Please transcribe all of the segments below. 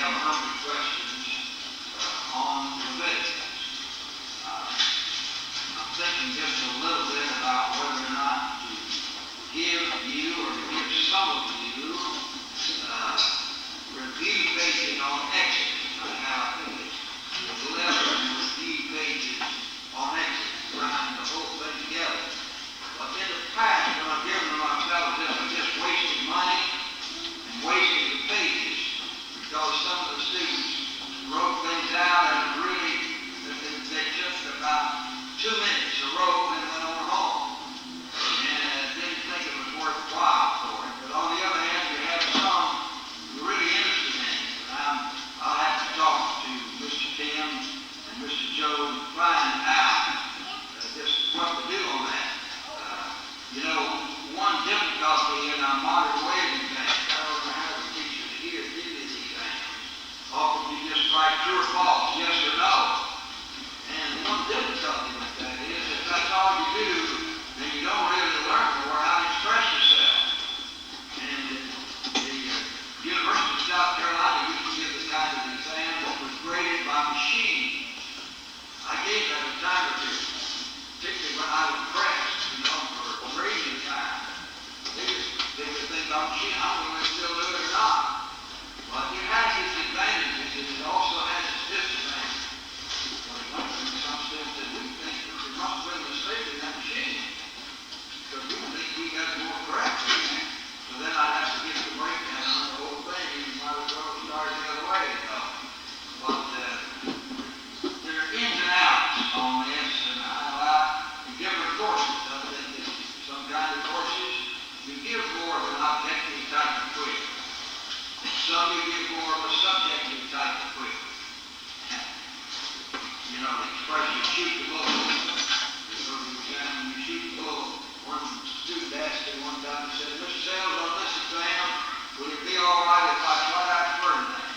have 100 questions on Leviticus. I'm thinking just a little bit about whether or not to give you or to give some of you review pages on Exodus. I have 11 review pages on Exodus, trying to hold things together. But in the past, when I've given them myself, I've just wasted money and wasted the pages because some of the students wrote things out and really, they just about 2 minutes a row and went on home. And didn't think it was worthwhile for it. But on the other hand, you have some who are really interested in it. I'll have to talk to Mr. Tim and Mr. Joe to find out just what to do on that. You know, one difficulty in our modern way of things, I don't know how the teachers here do these things. Often you just write true or false, yes or no. And one difficulty with that is if that's all you do, then you don't really learn more how to express yourself. And the University of South Carolina used to give the kind of exam that was graded by machine. I gave that a time or two, particularly when I was pressed, for grading time. They would think about machine, I don't know if they still do it or not. But it has its advantages, and it also has its disadvantages. In some sense, that we think that there must have been a mistake in that machine, because we think we got it more correctly. So then I'd have to get the breakdown on the whole thing, and you might as well start the other way. But there are ins and outs on this, and I like different courses. I think that some kind of courses you give more of an objective type of quiz. Some you give more of a subjective type of quiz. You know, the expression shoot the bull. You go to the exam and you shoot the bull. One student asked me one time, he said, Mr. Sales, on this exam, will it be all right if I try out Ferdinand?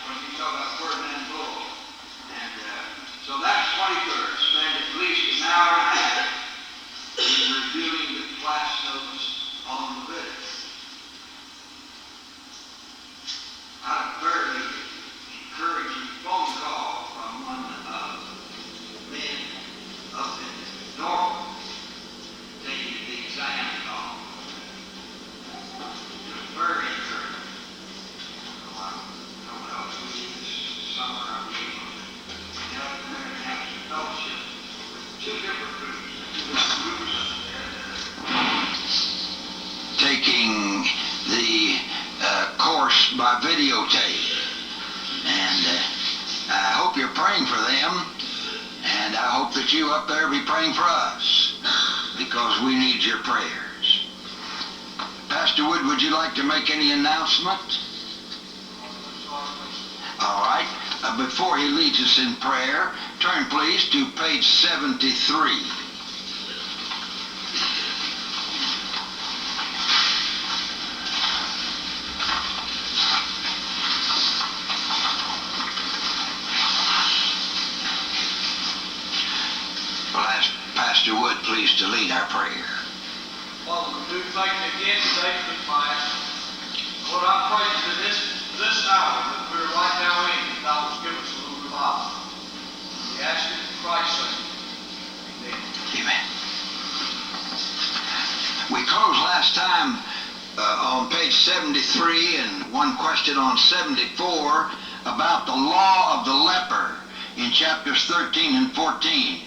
When you talk about Ferdinand Bull. And so that's 23rd. Spend at least an hour and a half in reviewing the class notes on Leviticus. I very encouraging phone call from one of the men up in Norfolk taking the exam call. It was very encouraging. So I don't know if this summer I'll be able to get up there and have some fellowship with two different groups up there taking the course by videotape. And I hope you're praying for them, and I hope that you up there be praying for us, because we need your prayers. Pastor Wood, would you like to make any announcement? All right. Before he leads us in prayer, turn please to page 73. Pastor Wood, please, to lead our prayer. Father, we do thank you again today for the class. Lord, I pray that this hour that we're right now in, that thou wilt give us a little revival. We ask it in Christ's sake. Amen. Amen. We closed last time on page 73 and one question on 74 about the law of the leper in chapters 13 and 14.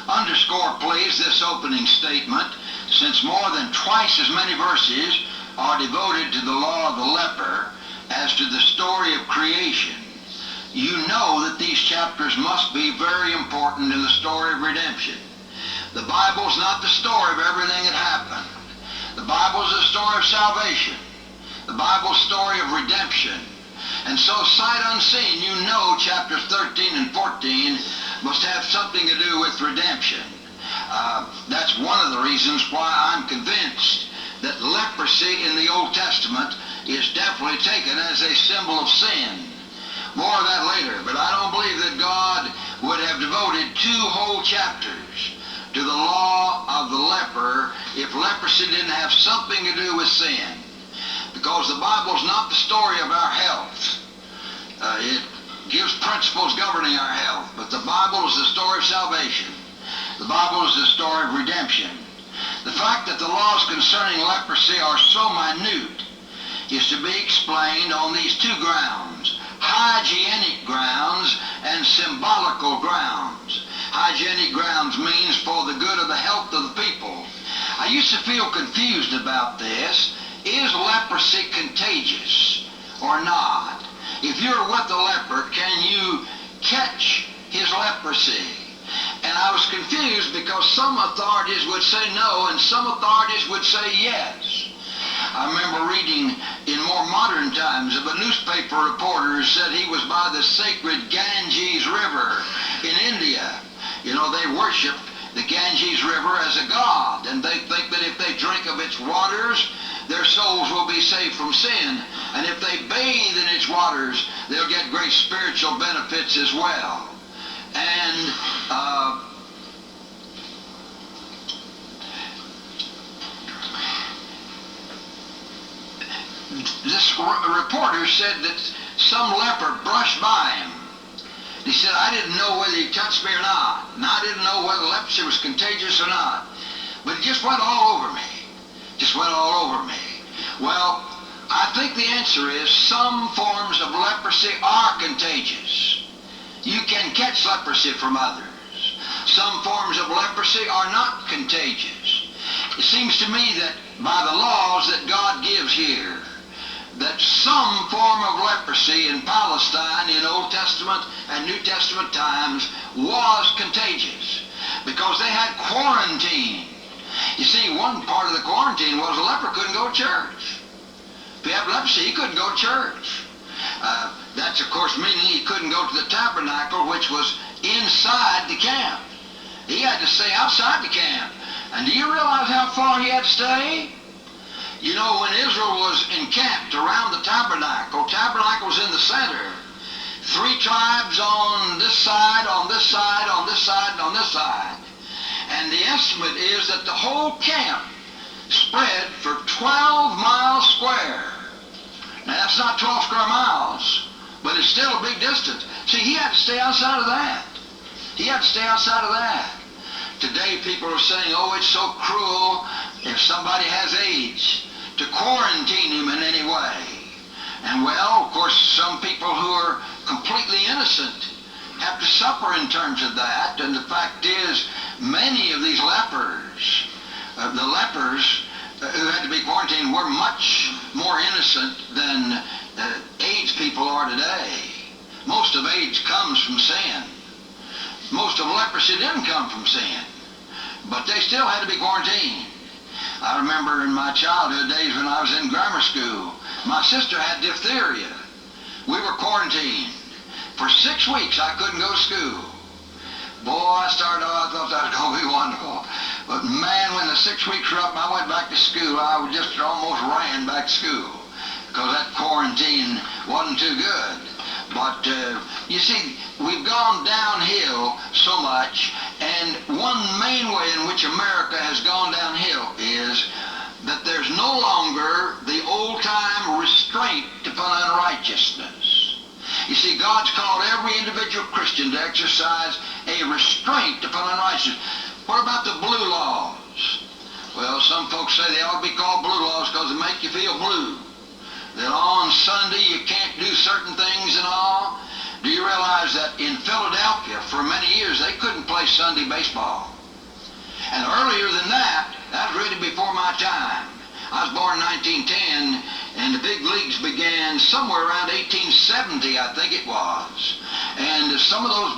Underscore, please, this opening statement, since more than twice as many verses are devoted to the law of the leper as to the story of creation. You know that these chapters must be very important in the story of redemption. The Bible's not the story of everything that happened. The Bible's the story of salvation. The Bible's story of redemption. And so, sight unseen, you know chapters 13 and 14 must have something to do with redemption. That's one of the reasons why I'm convinced that leprosy in the Old Testament is definitely taken as a symbol of sin. More of that later, but I don't believe that God would have devoted 2 whole chapters to the law of the leper if leprosy didn't have something to do with sin. because the Bible is not the story of our health. It gives principles governing our health, but the Bible is the story of salvation. The Bible is the story of redemption. The fact that the laws concerning leprosy are so minute is to be explained on these two grounds: hygienic grounds and symbolical grounds. Hygienic grounds means for the good of the health of the people. I used to feel confused about this. Is leprosy contagious or not? If you're with a leper, can you catch his leprosy? And I was confused because some authorities would say no and some authorities would say yes. I remember reading in more modern times of a newspaper reporter who said he was by the sacred Ganges River in India. You know, they worship the Ganges River as a god, and they think that if they drink of its waters, their souls will be saved from sin. And if they bathe in its waters, they'll get great spiritual benefits as well. And this reporter said that some leper brushed by him. He said, I didn't know whether he touched me or not, and I didn't know whether leprosy was contagious or not, but it just went all over me. Just went all over me. Well, I think the answer is some forms of leprosy are contagious. You can catch leprosy from others. Some forms of leprosy are not contagious. It seems to me that by the laws that God gives here, that some form of leprosy in Palestine in Old Testament and New Testament times was contagious because they had quarantine. You see, one part of the quarantine was a leper couldn't go to church. If he had leprosy, he couldn't go to church. That's, of course, meaning he couldn't go to the tabernacle, which was inside the camp. He had to stay outside the camp. And do you realize how far he had to stay? You know, when Israel was encamped around the tabernacle was in the center. 3 tribes on this side, on this side, on this side, and on this side. And the estimate is that the whole camp spread for 12 miles square. Now, that's not 12 square miles, but it's still a big distance. See, he had to stay outside of that. He had to stay outside of that. Today, people are saying, oh, it's so cruel if somebody has AIDS to quarantine him in any way. And well, of course, some people who are completely innocent have to suffer in terms of that. And the fact is, many of these lepers, the lepers who had to be quarantined, were much more innocent than AIDS people are today. Most of AIDS comes from sin. Most of leprosy didn't come from sin, but they still had to be quarantined. I remember in my childhood days when I was in grammar school, my sister had diphtheria. We were quarantined. For 6 weeks I couldn't go to school. Boy, I thought that was going to be wonderful. But man, when the 6 weeks were up and I went back to school, I just almost ran back to school because that quarantine wasn't too good. But you see, we've gone downhill so much, and one main way in which America has gone downhill is that there's no longer the old-time restraint upon unrighteousness. You see, God's called every individual Christian to exercise a restraint upon unrighteousness. What about the blue laws? Well, some folks say they ought to be called blue laws because they make you feel blue. That on Sunday you can't do certain things and all. Do you realize that in Philadelphia for many years they couldn't play Sunday baseball? And earlier than that, that was really before my time. I was born in 1910, and the big leagues began somewhere around 1870, I think it was. And some of those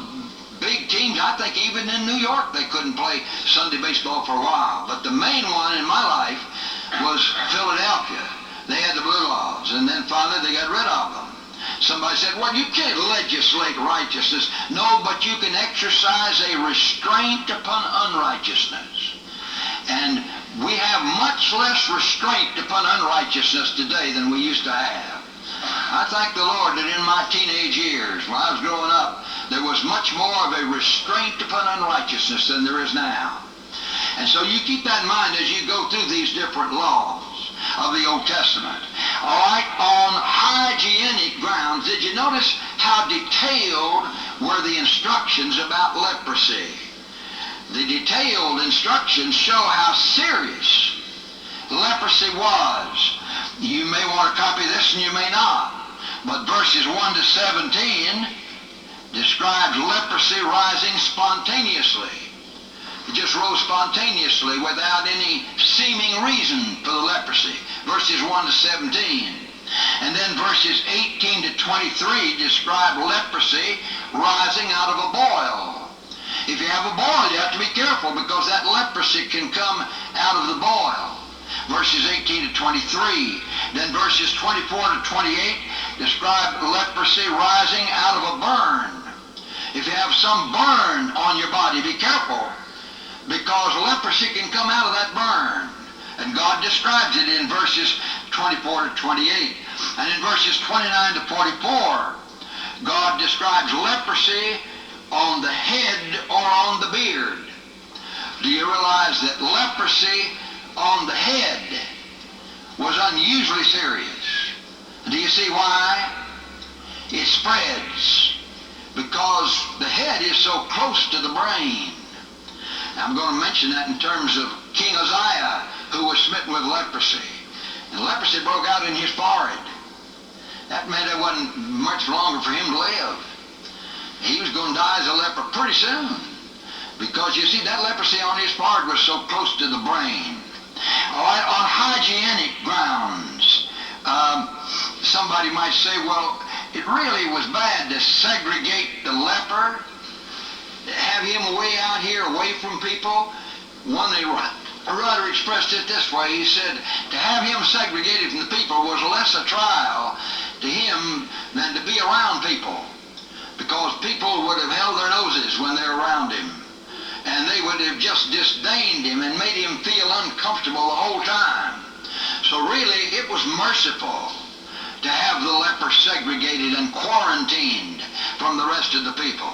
big teams, I think even in New York they couldn't play Sunday baseball for a while. But the main one in my life was Philadelphia. They had the blue laws, and then finally they got rid of them. Somebody said, well, you can't legislate righteousness. No, but you can exercise a restraint upon unrighteousness. And we have much less restraint upon unrighteousness today than we used to have. I thank the Lord that in my teenage years, when I was growing up, there was much more of a restraint upon unrighteousness than there is now. And so you keep that in mind as you go through these different laws of the Old Testament. All right, on hygienic grounds, did you notice how detailed were the instructions about leprosy? The detailed instructions show how serious leprosy was. You may want to copy this and you may not. But verses 1 to 17 describes leprosy rising spontaneously. It just rose spontaneously without any seeming reason for the leprosy. Verses 1 to 17. And then verses 18 to 23 describe leprosy rising out of a boil. If you have a boil, you have to be careful because that leprosy can come out of the boil. Verses 18 to 23. Then verses 24 to 28 describe leprosy rising out of a burn. If you have some burn on your body, be careful, because leprosy can come out of that burn. And God describes it in verses 24 to 28. And in verses 29 to 44, God describes leprosy on the head or on the beard. Do you realize that leprosy on the head was unusually serious? Do you see why? It spreads because the head is so close to the brain. Now, I'm going to mention that in terms of King Uzziah, who was smitten with leprosy. And leprosy broke out in his forehead. That meant it wasn't much longer for him to live. He was going to die as a leper pretty soon. Because, you see, that leprosy on his forehead was so close to the brain. All right, on hygienic grounds, somebody might say, well, it really was bad to segregate the leper, have him way out here, away from people. One writer expressed it this way. He said, to have him segregated from the people was less a trial to him than to be around people, because people would have held their noses when they were around him, and they would have just disdained him and made him feel uncomfortable the whole time. So really, it was merciful to have the leper segregated and quarantined from the rest of the people.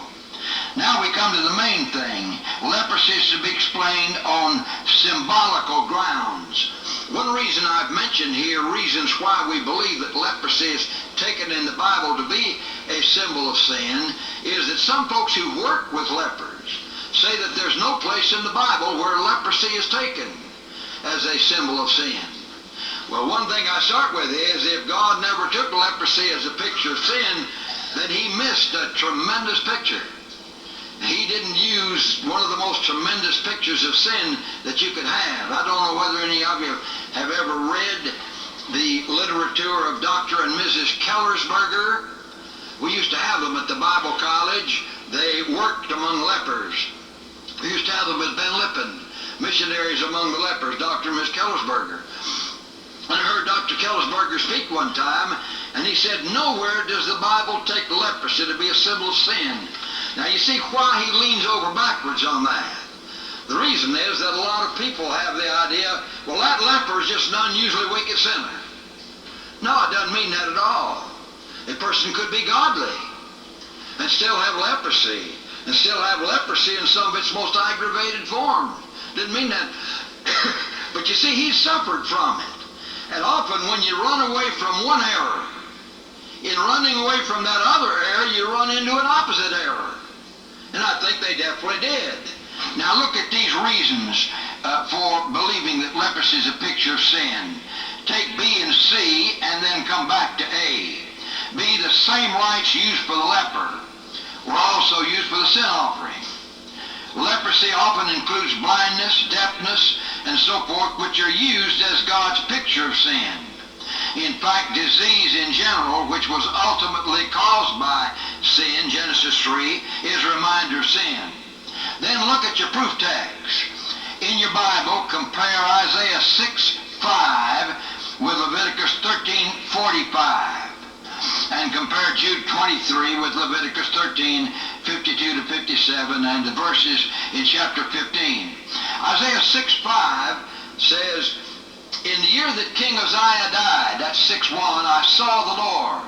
Now we come to the main thing. Leprosy is to be explained on symbolical grounds. One reason I've mentioned here, reasons why we believe that leprosy is taken in the Bible to be a symbol of sin, is that some folks who work with lepers say that there's no place in the Bible where leprosy is taken as a symbol of sin. Well, one thing I start with is, if God never took leprosy as a picture of sin, then he missed a tremendous picture. He didn't use one of the most tremendous pictures of sin that you could have. I don't know whether any of you have ever read the literature of Dr. and Mrs. Kellersberger. We used to have them at the Bible College. They worked among lepers. We used to have them at Ben Lippen, missionaries among the lepers, Dr. and Mrs. Kellersberger. And I heard Dr. Kellersberger speak one time, and he said, nowhere does the Bible take leprosy to be a symbol of sin. Now you see why he leans over backwards on that. The reason is that a lot of people have the idea, well, that leper is just an unusually wicked sinner. No, it doesn't mean that at all. A person could be godly and still have leprosy, and still have leprosy in some of its most aggravated form. Didn't mean that. But you see, he suffered from it. And often when you run away from one error, in running away from that other error, you run into an opposite error. And I think they definitely did. Now look at these reasons for believing that leprosy is a picture of sin. Take B and C and then come back to A. B, the same rites used for the leper were also used for the sin offering. Leprosy often includes blindness, deafness, and so forth, which are used as God's picture of sin. In fact, disease in general, which was ultimately caused by sin, Genesis 3, is a reminder of sin. Then look at your proof text. In your Bible, compare Isaiah 6:5 with Leviticus 13:45. And compare Jude 23 with Leviticus 13:52 to 57 and the verses in chapter 15. Isaiah 6:5 says, in the year that King Uzziah died, that's 6:1, I saw the Lord.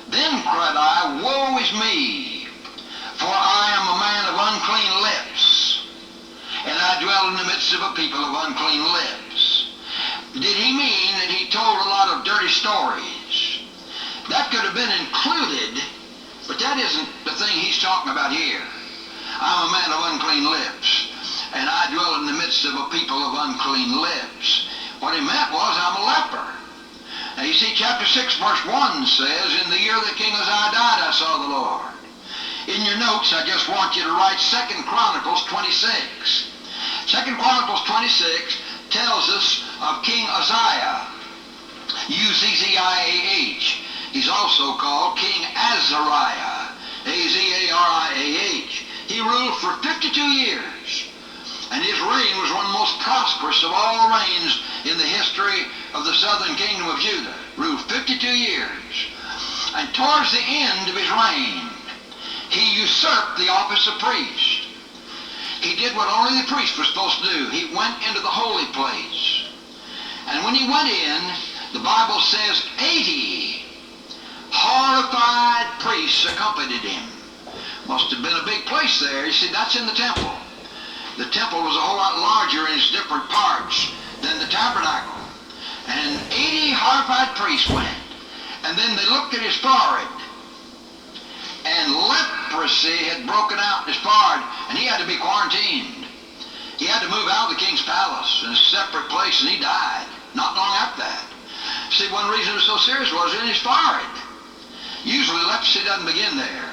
Then cried I, woe is me, for I am a man of unclean lips, and I dwell in the midst of a people of unclean lips. did he mean that he told a lot of dirty stories? That could have been included, but that isn't the thing he's talking about here. I'm a man of unclean lips, and I dwell in the midst of a people of unclean lips. What he meant was, I'm a leper. Now you see, chapter 6, verse 1 says, in the year that King Uzziah died, I saw the Lord. In your notes, I just want you to write 2 Chronicles 26. 2 Chronicles 26 tells us of King Uzziah, U-Z-Z-I-A-H. He's also called King Azariah, A-Z-A-R-I-A-H. He ruled for 52 years, and his reign was one of the most prosperous of all reigns in the history of the southern kingdom of Judah. Ruled 52 years. And towards the end of his reign, he usurped the office of priest. He did what only the priest was supposed to do. He went into the holy place. And when he went in, the Bible says 80 horrified priests accompanied him. Must have been a big place there. You see, that's in the temple. The temple was a whole lot larger in its different parts than the tabernacle. And 80 horrified priests went. And then they looked at his forehead. And leprosy had broken out in his forehead, and he had to be quarantined. He had to move out of the king's palace in a separate place, and he died not long after that. See, one reason it was so serious was in his forehead. Usually leprosy doesn't begin there.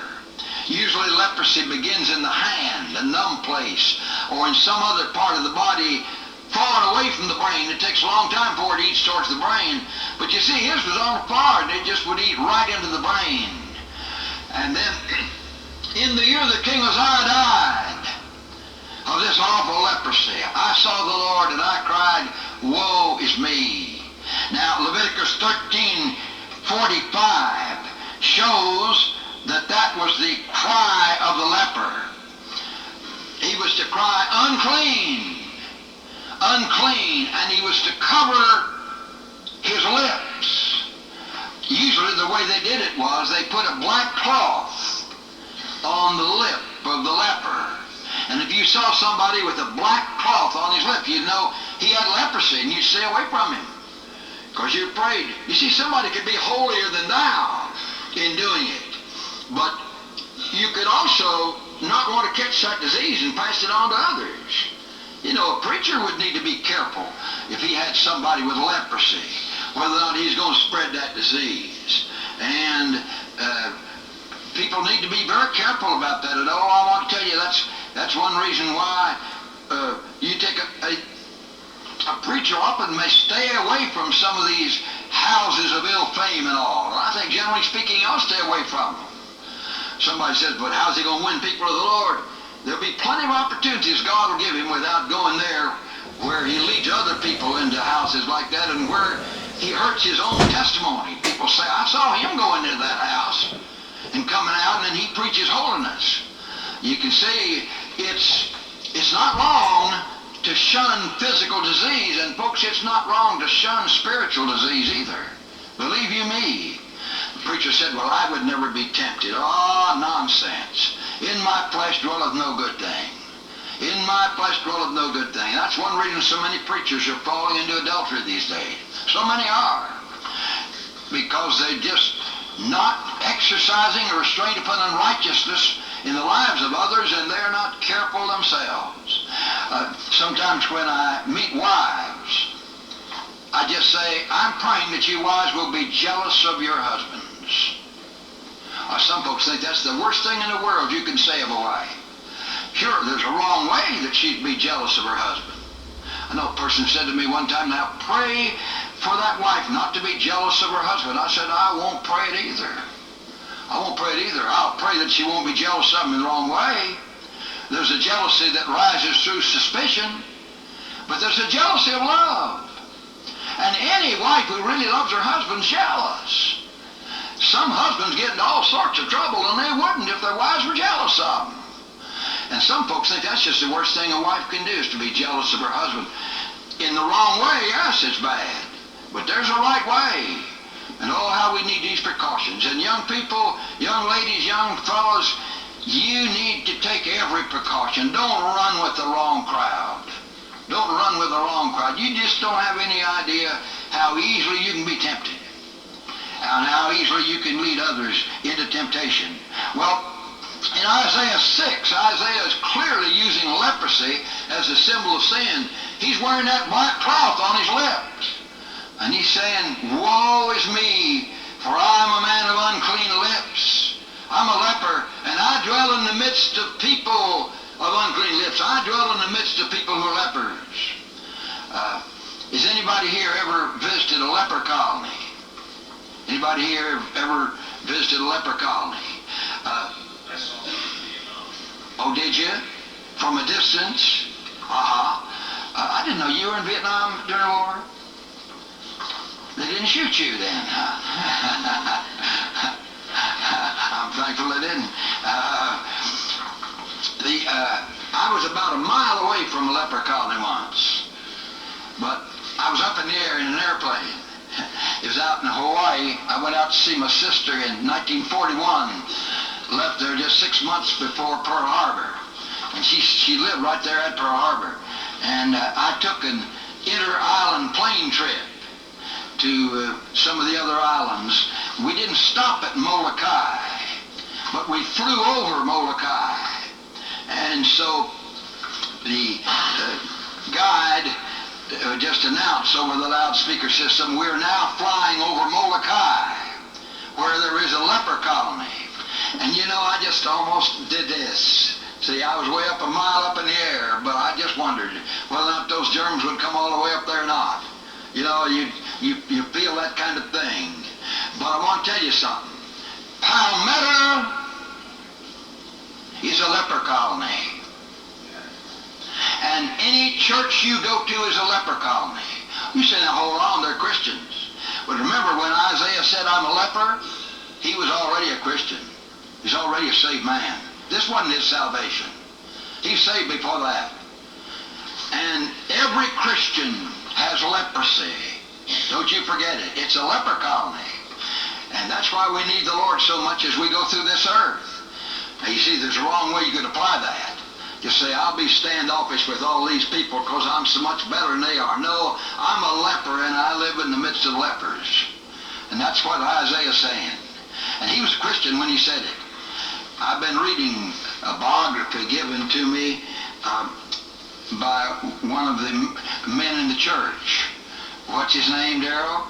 Usually leprosy begins in the hand, a numb place, or in some other part of the body falling away from the brain. It takes a long time for it to eat towards the brain. But you see, his was on the forehead, and it just would eat right into the brain. And then, in the year that King Uzziah died of this awful leprosy, I saw the Lord and I cried, woe is me. Now, Leviticus 13:45 shows that that was the cry of the leper. He was to cry, unclean, unclean, and he was to cover his lips. Usually the way they did it was they put a black cloth on the lip of the leper. And if you saw somebody with a black cloth on his lip, you'd know he had leprosy, and you'd stay away from him because you're afraid. You see, somebody could be holier than thou in doing it. But you could also not want to catch that disease and pass it on to others. You know, a preacher would need to be careful if he had somebody with leprosy, whether or not he's going to spread that disease. And people need to be very careful about that. And I want to tell you, that's one reason why you take a preacher often may stay away from some of these houses of ill fame and all. And I think generally speaking, you ought to stay away from them. Somebody says, but how's he going to win people to the Lord? There'll be plenty of opportunities God will give him without going there where he leads other people into houses like that and where he hurts his own testimony. People say, I saw him going into that house and coming out, and then he preaches holiness. You can see it's not wrong to shun physical disease, and folks, it's not wrong to shun spiritual disease either. Believe you me. The preacher said, well, I would never be tempted. Oh, nonsense. In my flesh dwelleth no good thing. In my flesh dwelleth no good thing. That's one reason so many preachers are falling into adultery these days. So many are. Because they're just not exercising a restraint upon unrighteousness in the lives of others, and they're not careful themselves. Sometimes when I meet wives, I just say, I'm praying that you wives will be jealous of your husbands. Some folks think that's the worst thing in the world you can say of a wife. Sure, there's a wrong way that she'd be jealous of her husband. I know a person said to me one time, now pray for that wife not to be jealous of her husband. I said, I won't pray it either. I won't pray it either. I'll pray that she won't be jealous of him in the wrong way. There's a jealousy that rises through suspicion, but there's a jealousy of love. And any wife who really loves her husband's jealous. Some husbands get into all sorts of trouble, and they wouldn't if their wives were jealous of them. And some folks think that's just the worst thing a wife can do, is to be jealous of her husband. In the wrong way, yes, it's bad. But there's a right way. And oh, how we need these precautions. And young people, young ladies, young fellows, you need to take every precaution. Don't run with the wrong crowd. Don't run with the wrong crowd. You just don't have any idea how easily you can be tempted and how easily you can lead others into temptation. Well, in Isaiah 6, Isaiah is clearly using leprosy as a symbol of sin. He's wearing that black cloth on his lips. And he's saying, woe is me, for I am a man of unclean lips. I'm a leper, and I dwell in the midst of people of unclean lips. I dwell in the midst of people who are lepers. Has anybody here ever visited a leper colony? Anybody here ever visited a leper colony? Oh, did you? From a distance? I didn't know you were in Vietnam during the war. They didn't shoot you then, huh? I'm thankful they didn't. I was about a mile away from a leper colony once, but I was up in the air in an airplane. It was out in Hawaii. I went out to see my sister in 1941. Left there just 6 months before Pearl Harbor, and she lived right there at Pearl Harbor. And I took an inter-island plane trip to some of the other islands. We didn't stop at Molokai, but we flew over Molokai. And so the guide just announced over the loudspeaker system, we're now flying over Molokai, where there is a leper colony. And you know, I just almost did this. See, I was way up a mile up in the air, but I just wondered whether or not those germs would come all the way up there or not. You know, you feel that kind of thing. But I want to tell you something. Palmetto is a leper colony. And any church you go to is a leper colony. You say, now hold on, they're Christians. But remember, when Isaiah said, I'm a leper, he was already a Christian. He's already a saved man. This wasn't his salvation. He's saved before that. And every Christian has leprosy. Don't you forget it. It's a leper colony. And that's why we need the Lord so much as we go through this earth. Now, you see, there's a wrong way you could apply that. Just say, I'll be standoffish with all these people because I'm so much better than they are. No, I'm a leper and I live in the midst of lepers. And that's what Isaiah's saying. And he was a Christian when he said it. I've been reading a biography given to me by one of the men in the church. What's his name, Darrell?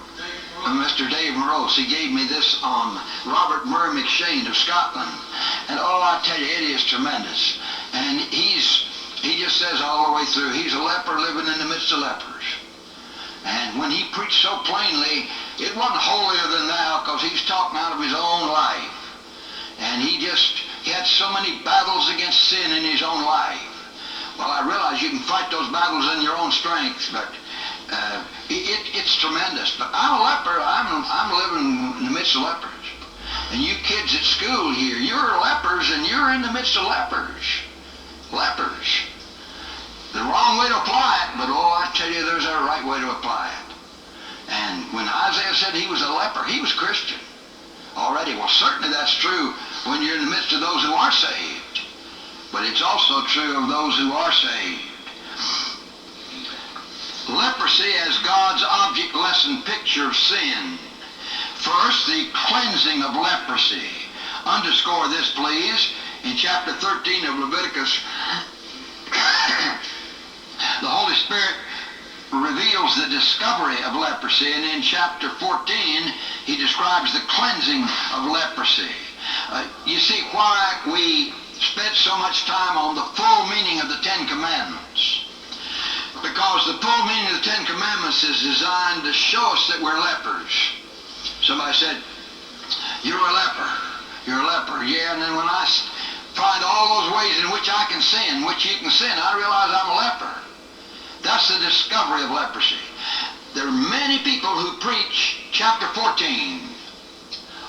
Mr. Dave Morose. He gave me this on Robert Murray McShane of Scotland. And oh, I tell you, it is tremendous. And he just says all the way through, he's a leper living in the midst of lepers. And when he preached so plainly, it wasn't holier than thou because he's talking out of his own life. And he had so many battles against sin in his own life. Well, I realize you can fight those battles in your own strength, but it's tremendous. But I'm a leper. I'm living in the midst of lepers. And you kids at school here, you're lepers and you're in the midst of lepers. Lepers. The wrong way to apply it, but oh, I tell you, there's a right way to apply it. And when Isaiah said he was a leper, he was Christian already. Well, certainly that's true when you're in the midst of those who are saved. But it's also true of those who are saved. Leprosy as God's object lesson picture of sin. First, the cleansing of leprosy. Underscore this, please. In chapter 13 of Leviticus, the Holy Spirit reveals the discovery of leprosy, and in chapter 14 he describes the cleansing of leprosy. You see why we spent so much time on the full meaning of the Ten Commandments. Because the full meaning of the Ten Commandments is designed to show us that we're lepers. Somebody said, you're a leper. You're a leper. Yeah, and then when I find all those ways in which I can sin, which you can sin, I realize I'm a leper. That's the discovery of leprosy. There are many people who preach chapter 14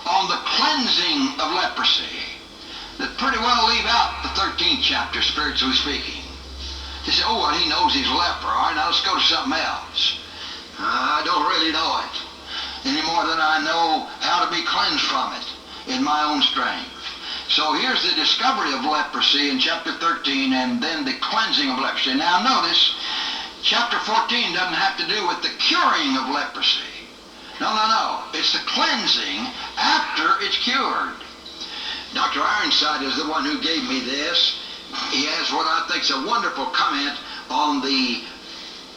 on the cleansing of leprosy that pretty well leave out the 13th chapter, spiritually speaking. They say, oh, well, he knows he's a leper. All right, now let's go to something else. I don't really know it any more than I know how to be cleansed from it in my own strength. So here's the discovery of leprosy in chapter 13 and then the cleansing of leprosy. Now notice, chapter 14 doesn't have to do with the curing of leprosy. No. It's the cleansing after it's cured. Dr. Ironside is the one who gave me this. He has what I think is a wonderful comment on the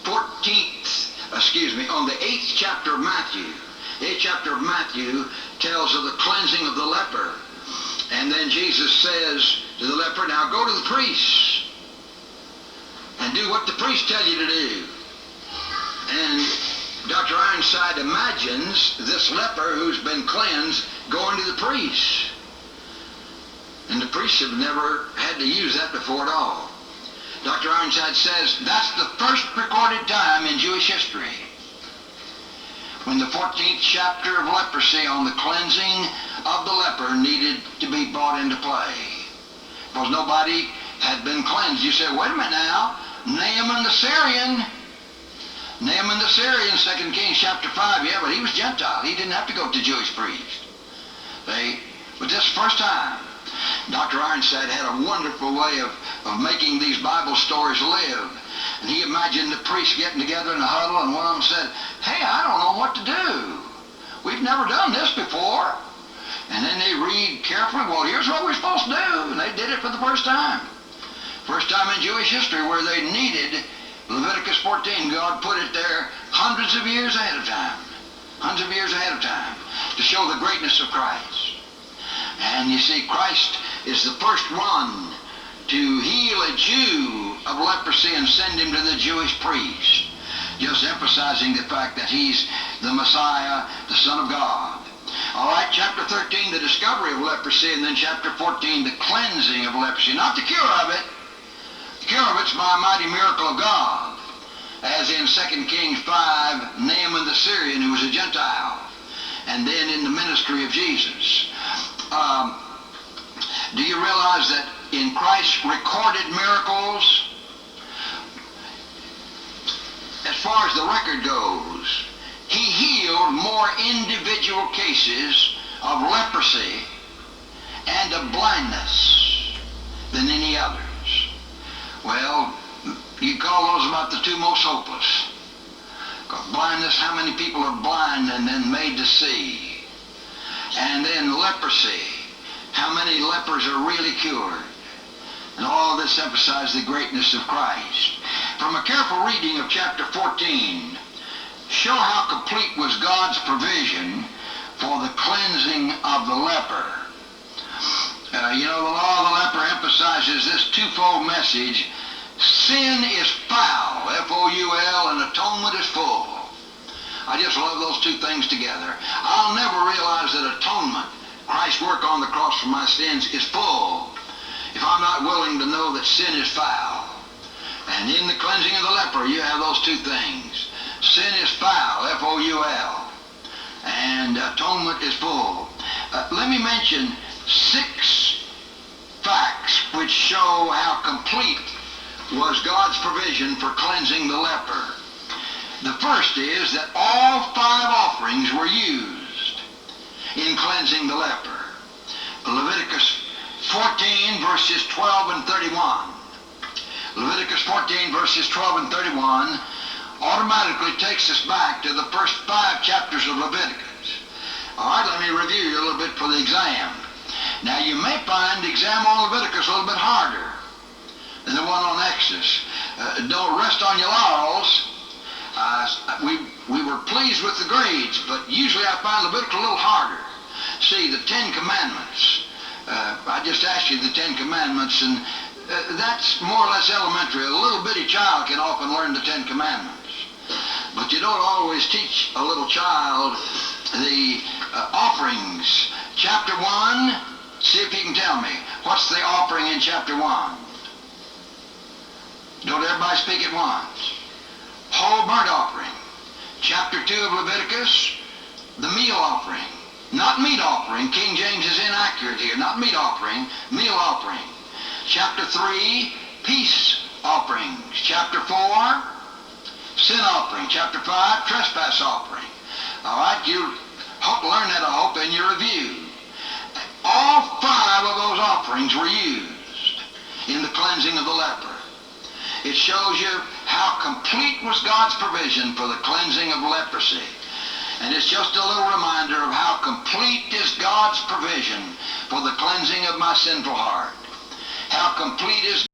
8th chapter of Matthew. The 8th chapter of Matthew tells of the cleansing of the leper. And then Jesus says to the leper, now go to the priest and do what the priests tell you to do. And Dr. Ironside imagines this leper who's been cleansed going to the priest. And the priests have never had to use that before at all. Dr. Ironside says that's the first recorded time in Jewish history when the 14th chapter of leprosy on the cleansing of the leper needed to be brought into play. Because nobody had been cleansed. You say, wait a minute now, Naaman the Syrian, 2 Kings chapter 5, yeah, but he was Gentile. He didn't have to go to Jewish priest. But this first time, Dr. Ironside had a wonderful way of making these Bible stories live. And he imagined the priests getting together in a huddle, and one of them said, hey, I don't know what to do. We've never done this before. And then they read carefully, well, here's what we're supposed to do. And they did it for the first time. First time in Jewish history where they needed Leviticus 14. God put it there hundreds of years ahead of time. To show the greatness of Christ. And you see, Christ is the first one to heal a Jew of leprosy and send him to the Jewish priest. Just emphasizing the fact that he's the Messiah, the Son of God. All right, chapter 13, the discovery of leprosy, and then chapter 14, the cleansing of leprosy. Not the cure of it. The cure of it's by a mighty miracle of God. As in 2 Kings 5, Naaman the Syrian, who was a Gentile. And then in the ministry of Jesus. Do you realize that in Christ's recorded miracles, as far as the record goes, he healed more individual cases of leprosy and of blindness than any others? Well, you call those about the two most hopeless. Blindness, how many people are blind and then made to see? And then leprosy, how many lepers are really cured? And all this emphasizes the greatness of Christ. From a careful reading of chapter 14, show how complete was God's provision for the cleansing of the leper. The law of the leper emphasizes this twofold message. Sin is foul, F-O-U-L, and atonement is full. I just love those two things together. I'll never realize that atonement, Christ's work on the cross for my sins, is full if I'm not willing to know that sin is foul. And in the cleansing of the leper, you have those two things. Sin is foul, F-O-U-L, and atonement is full. Let me mention 6 facts which show how complete was God's provision for cleansing the leper. The first is that all 5 offerings were used in cleansing the leper. Leviticus 14 verses 12 and 31. Leviticus 14 verses 12 and 31 automatically takes us back to the first 5 chapters of Leviticus. All right, let me review you a little bit for the exam. Now, you may find the exam on Leviticus a little bit harder than the one on Exodus. Don't rest on your laurels. We were pleased with the grades, but usually I find Leviticus a little harder. See, the 10 Commandments. I just asked you the 10 Commandments, and that's more or less elementary. A little bitty child can often learn the 10 Commandments. But you don't always teach a little child the offerings. Chapter 1, see if you can tell me. What's the offering in chapter 1? Don't everybody speak at once. Whole burnt offering. Chapter 2 of Leviticus, the meal offering. Not meat offering. King James is inaccurate here. Not meat offering, meal offering. Chapter 3, peace offerings. Chapter 4, sin offering. Chapter 5, trespass offering. All right, you learn that, I hope, in your review. All 5 of those offerings were used in the cleansing of the leper. It shows you how complete was God's provision for the cleansing of leprosy. And it's just a little reminder of how complete is God's provision for the cleansing of my sinful heart. How complete is